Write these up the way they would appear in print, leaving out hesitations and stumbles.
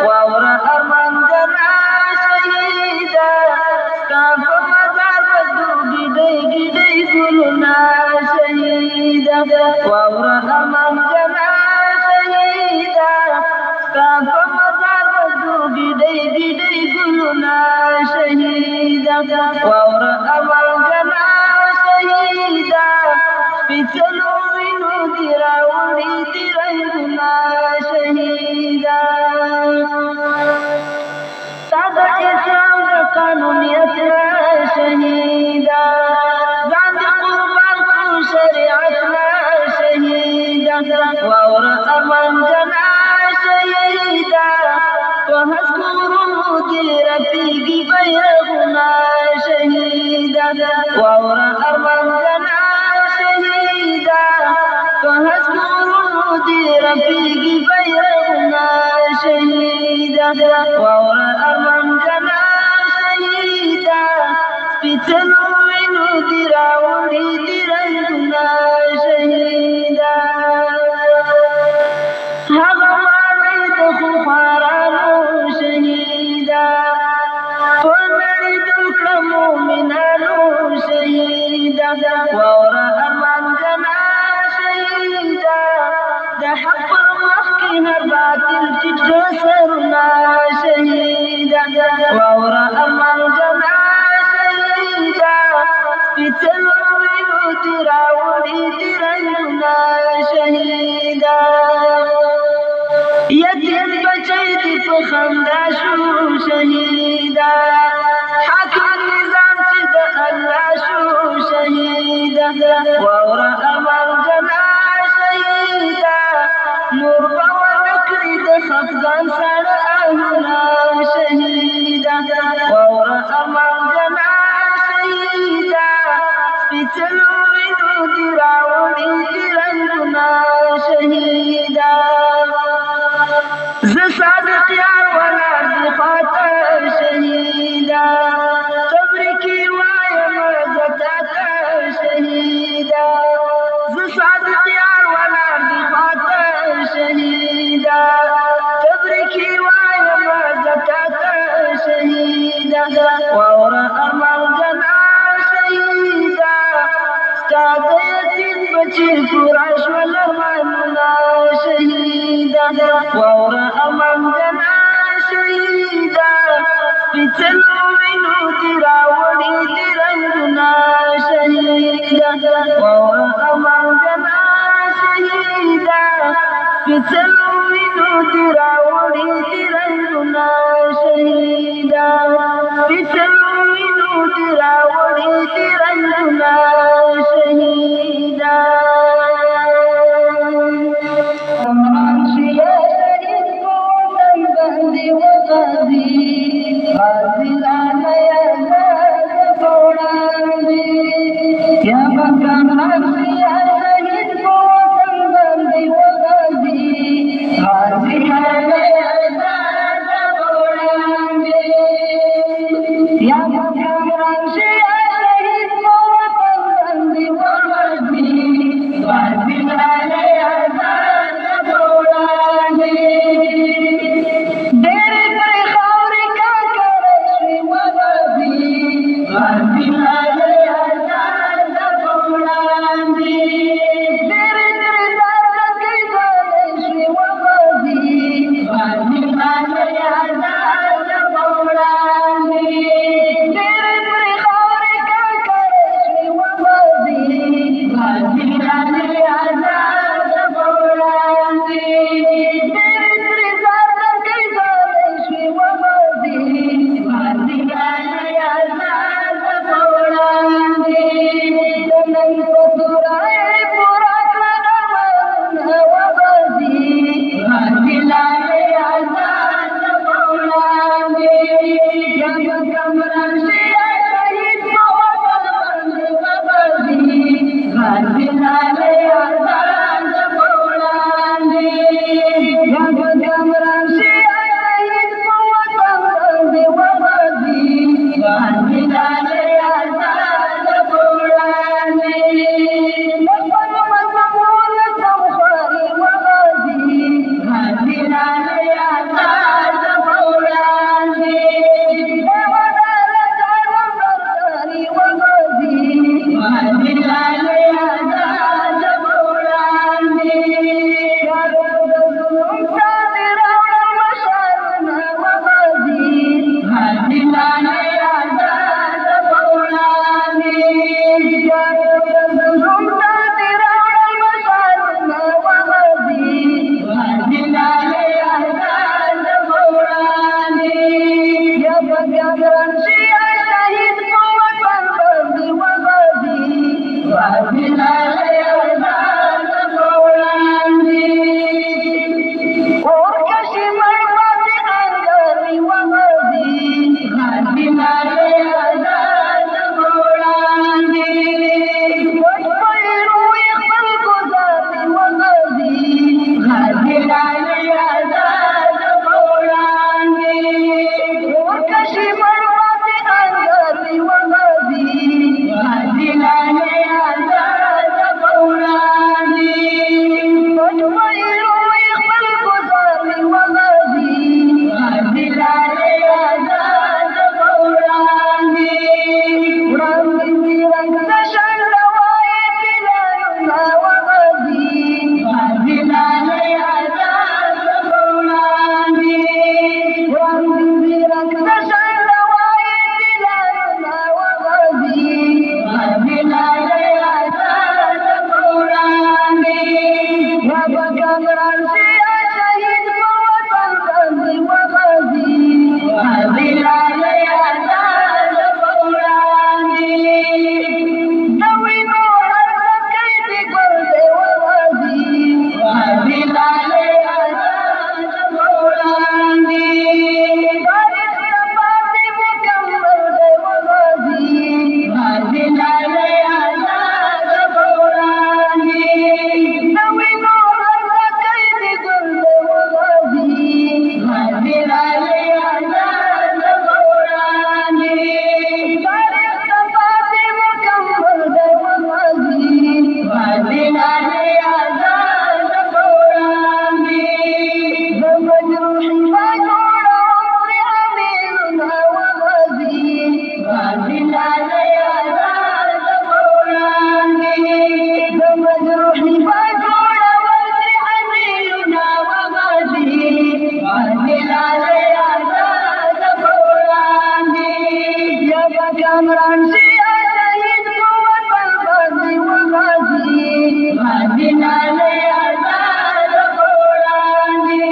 واورا ارمان جنا شهیدا ستا په مزار بدو ګډي ګډي ګلونه شهیدا واورا ارمان جنا شهیدا ستا په مزار بدو ګډي ګډي ګلونه شهیدا واورا ارمان جنا شهیدا سپیڅلو وینو دی راوړي دی رنګونه شهیدا تا د اسلام د قانونیت شهیدا ځان دې قربان کړو شریعت شهیدا واوره ارمان جنا شهیدا په هسکورو دې رپیږي بیرغونه شهیدا واوره ارمان جنا رفیقی بیرغنا شهیدا واورا ارمان جنا شهیدا سپیڅلو وینو دی راوړي دی رنګونه شهیدا هغه ماڼۍ د خوارانو شهیدا په نړۍ د کړه مؤمنانو شهیدا واورا ارمان جنا حق پر مخ کی هر باطل ټیټ سرنا شهیدا واورا ارمان جنا شهیدا سپیڅلو وینو دی راوړي دی رنګونه شهیدا یتیم بچی دی په خندا شو شهیدا حاکم نظام چې د الله شو شهیدا واورا ارمان جنا نور باور کړی د خفګان سره اهنا شهیدا واورا ارمان جنا شهیدا سپیڅلو وینو دی راوړي دی رنګونه شهیدا زه صادق یار ولاړ دی خاطر شهیدا قبر کې وایم زکات شهیدا زه صادق یار ولاړ دی شهیدا قبر کی وایم زکات شهیدا واورا ارمان جنا شهیدا ستا د یتیم بچی پورا شول ارمانونه شهیدا واورا ارمان جنا شهیدا سپیڅلو وینو دی راوړي دی رنګونه شهیدا واورا ارمان جنا شهیدا سپیڅلو وینو دی راوړي دی رنګونه شهیدا سپیڅلو وینو دی راوړي دی رنګونه شهیدا کامران شیا شهید کو وطن غازی و غازی غازی ناله آزاد قرآنی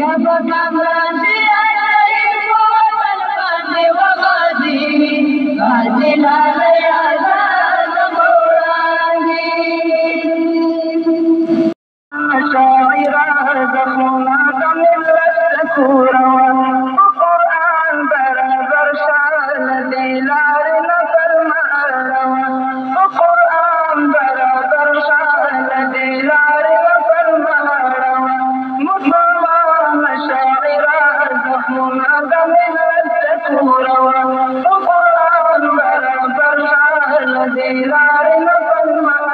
یا کامران شیا شهید کو وطن غازی و غازی غازی ناله آزاد قرآنی شاعرا زخمنا دملت سکورا قرآن برابر شال دیلار نفر ماروا قرآن برابر شال دیلار نفر ماروا مسلمان شاعرا زخمنا دملت سکورا قرآن برابر شال دیلار نفر ماروا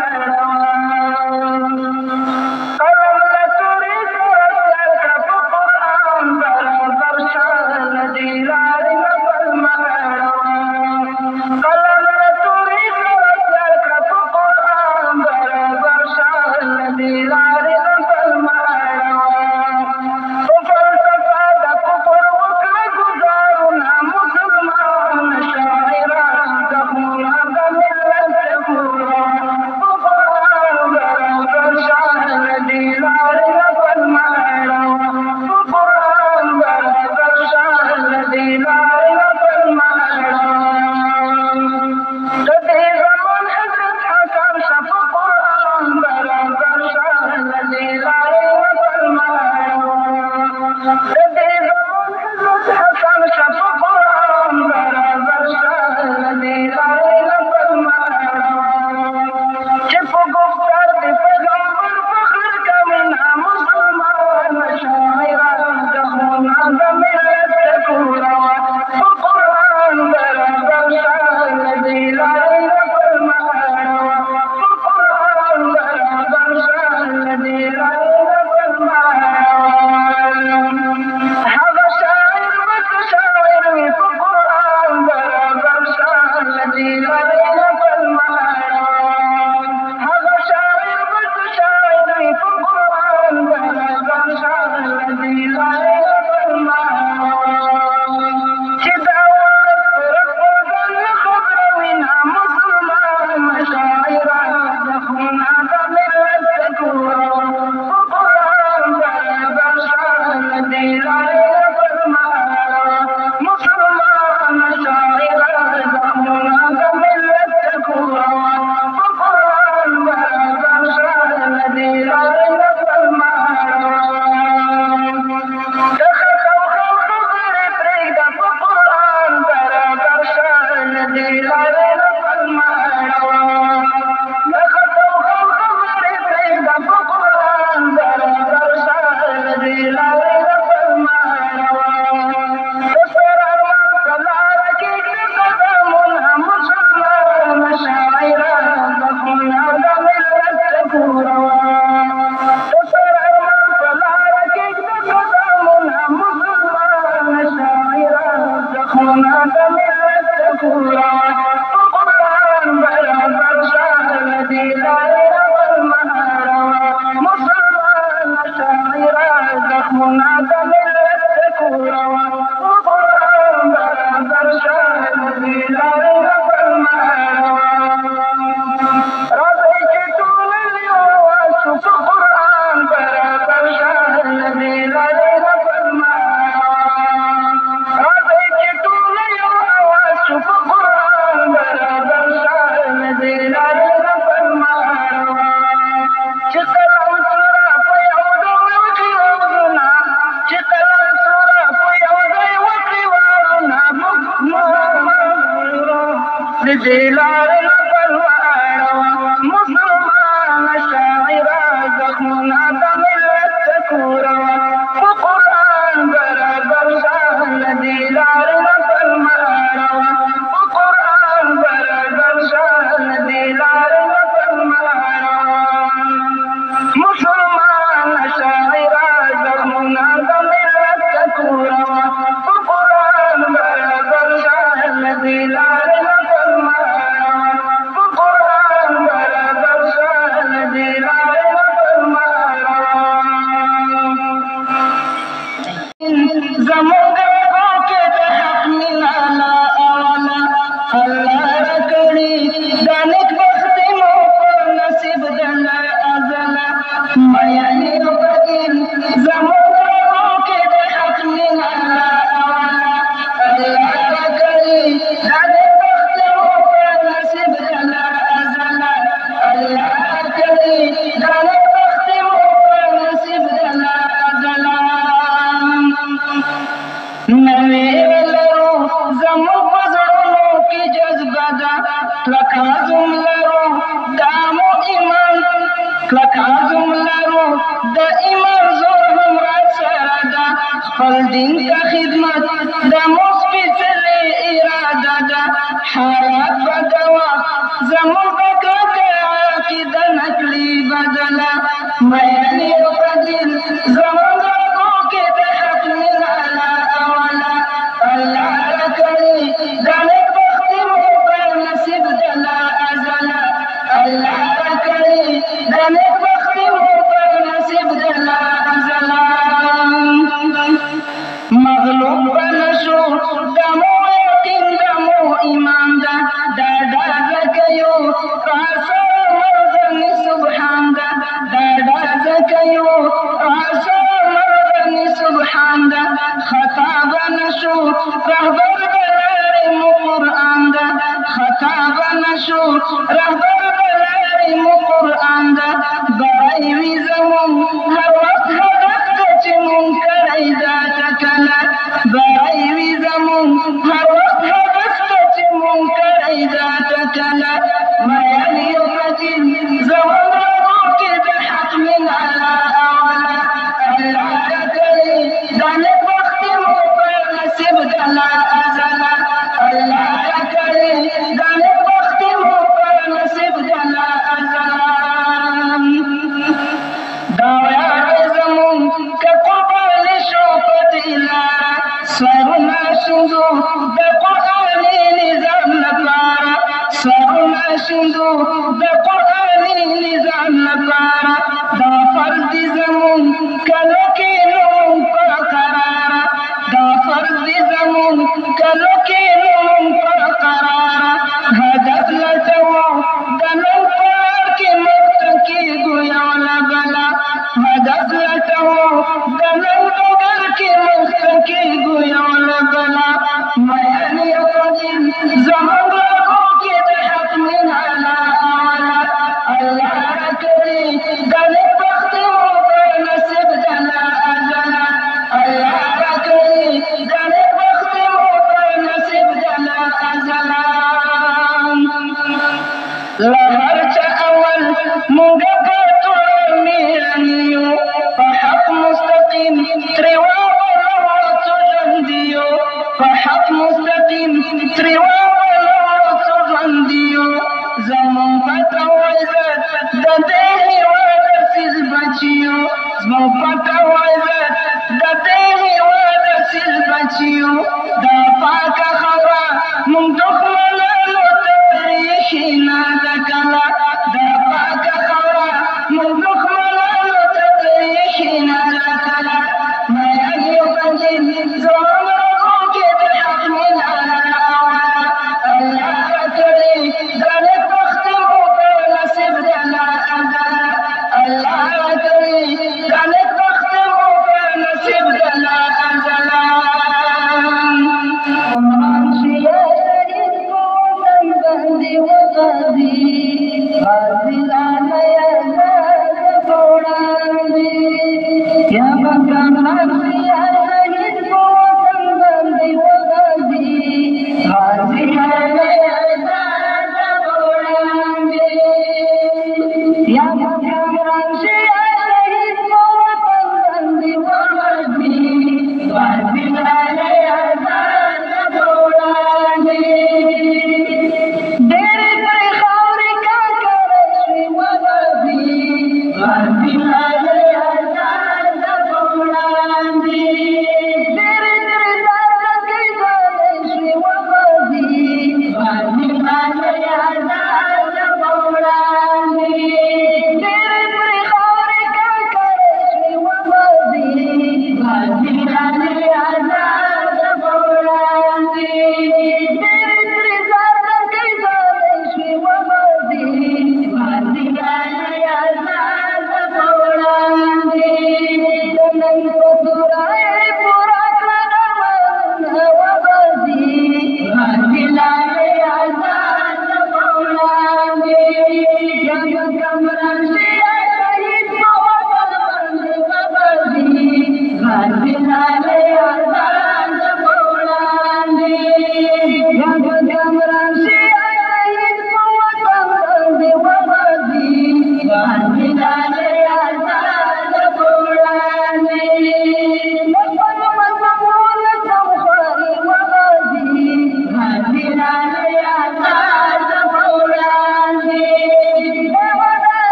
دلار البلوار مسلمان شاعرا زخمنا دملت سكورا وقرآن برابر شان دلار البلوار وقرآن برابر شان دلار البلوار مسلمان شاعرا زخمنا دملت سكورا وقرآن برابر شان دلار لکازم لرو دامو ایمان لکازم لرو د ایمان زور هم را سره ده خپل دین ته خدمت د مثبتلې اراده ده حالات بدوه زمون بکړه عقیده نکړي بدله مین یو بدیل زمون رګو کې د حق مناله اوله الله راکړي د نیک بختي مو په نصیب ده لا ازله الله راکړي د نیک بختي مو په نصیب ده لا ازله مغلوب بنشو دمو یقین دمو ایمان ده ډاډه زکیو راسه مرغنی سبحان ده ډاډه زکیو راسه مرغنی سبحان ده خطا بنشو رهبر بلاری مو قرآن ده خطا بنشو رهبر بلاری مو قرآن ده برای وی زمون هر وخت هدف ده چې مون کړی ده ټکله برای وی زمون هر وخت هدف ده چې مون کړی ده ټکله مین یو مجید زمون رګو کې د حق مناله اوله الله راکړي دا نیک بختي مو په نصیب ده لا ازله الله راکړي دا نیک بختي مو په نصیب ده لا ازله دا یاد زمون که قربان شو په دې لاره سرونه شیندو د قرآني نظام لپاره سرونه شیندو د قرآني نظام لپاره دا فرض دي زمون کلو کې نوم په قراره دا فرض دي زمون کلو کې نوم په قراره هدف لټوو د نن پار کې متقي ګویا ولا بلا هدف لټوو د نن ډګر کې متقي ګویا ولا بلا مین یو قدیم زمون رګو کې د حق مناله اوله الله راکړي د نیک بختي مو په نصیب ده لا ازله الله راکړي د نیک بختي مو په نصیب ده لا ازله له هر چا اول مونږ په ټول میرنیو په حق مستقیم ترې وابلو څو ژوندیو په حق مستقیم ترې وابلو څو ژوندیو زمون پته و عزت د دې هېواد سیز بچیو زمون پته و عزت د دې هېواد سیز بچیو دا پاکه خبره مونږ دښمنانو ته پرېښي نه ده کله دا پاکه خبره مونږ دښمنانو ته پرېښي نه ده کله مین یو بندین زمون رګو کې د حق مناله اوله الله راکړي دا نیک بختي مو په نصیب ده لا ازله الله راکړي دا نیک بختي مو په نصیب ده لا ازله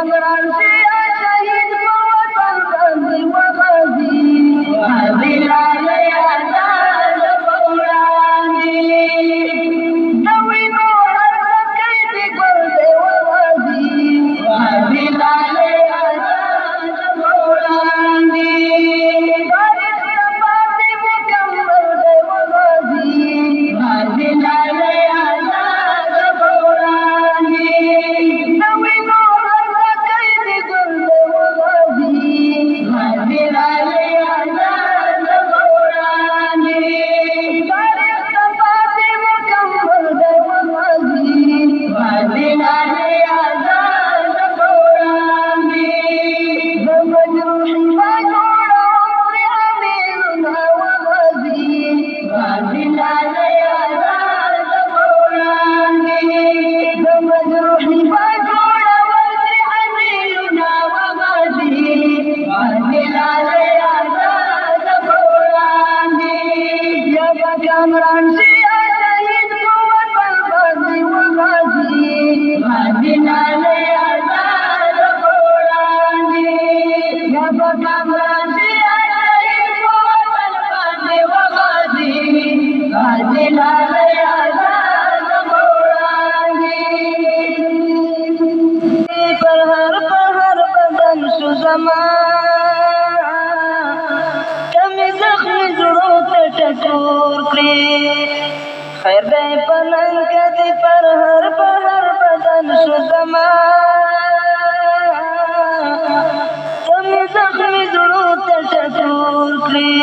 کامران شي شهید په وطن باندې وغازي غازي لاله آزاد په وړاندې د وینو هرڅکۍ دې ګل دی وغازي غازي لاله آزاد په وړاندې تاریخ ته پاتې مکمل دی وغازي غازي لاله آزاد په وړاندې د وینو هرڅکۍ دې ګل دی وغازي غازي لاله آزاد په وړاندې تاریخ ته پاتې مکمل دی وغازي غازي لاله آزاد په وړاندې د مجروحي په جوړوم پرې امیرونه وغازي غازي لاله آزاد په وړاندې د مجروحي په جوړول پرې امیرونه وغازي غازي لاله آزاد په وړاندې یا به کامران شي شهید په وطن باندې وغازي غازي لاله آزاد په وړاندې یا به کامران شي شهید په وطن باندې وغازي غازي لاله آزاد په وړاندې پر هر بدن شو زما کمی زخمی زړو ته ټکور کړې خیر دی په ننګ کې دې پر هر بدن شو زما کمی زخمی زړو ته ټکور کړې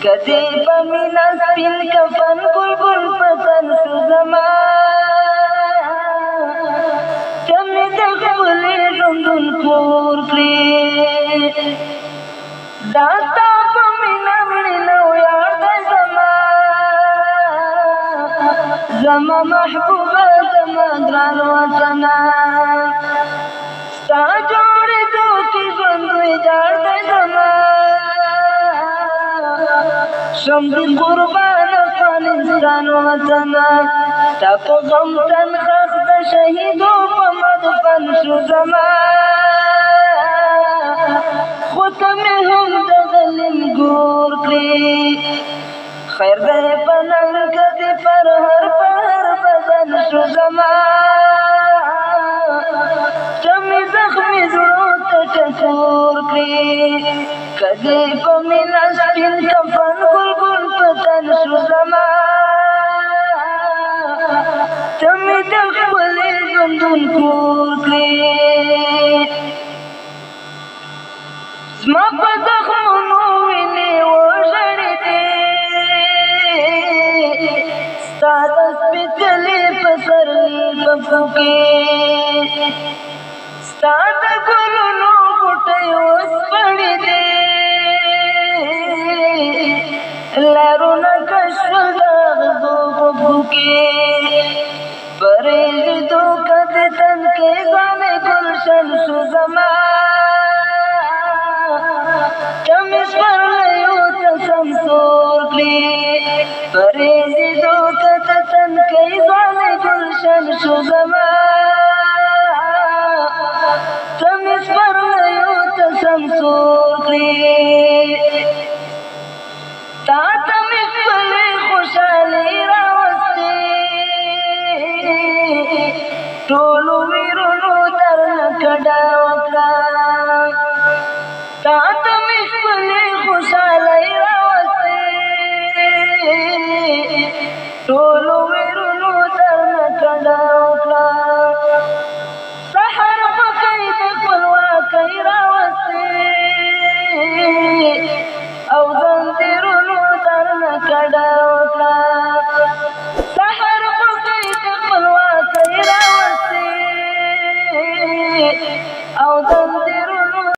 کدی په مینا سپین کفن بلبل پسند شو زما کمی د خپلې ژوندون کور کړې دا ستا په مینا مړینه ویاړ دی زما محبوبه زما ګران وطنه ستا جوړېدو کې ژوند ویجاړ دی زما شم دې قربان افغانستان وطنه تا په غم تن خښ د شهیدو په مدفن شو زما خو ته مې هم د ظلم ګور کړې خیر دی په ننګ کې دې پر هر بدن شو زما ته مې زخمي زړو ته ټکور کړې کدی په مینا سپین کفن بلبل پسند شو زما ته مې د خپلې ژوندون کور کړې زما په زخمونو وینې وژړېدې ستا د سپېڅلي پسرلي په پښو کې ستا د ګلونو بوټی وسپړېدې لارونه کش شول د غزو په پښو کې پرېږدېدو که د تنکۍ ځوانۍ ګلشن شو زما ته مې سپرلیو ته سمسور کړې پرېږدېدو که د تنکۍ ځوانۍ ګلشن شو زما ته مې سپرلیو ته سمسور کړې تا ته مې خپلې خوشحالۍ راوستې ټولو ویرونو درنه کډه وکړه تا ته مې خپلې خوشحالۍ راوستې ټولو ویرونو درنه کډه وکړه سحر پکۍ د خپلواکۍ راوستې او زنځیرونو درنه کډه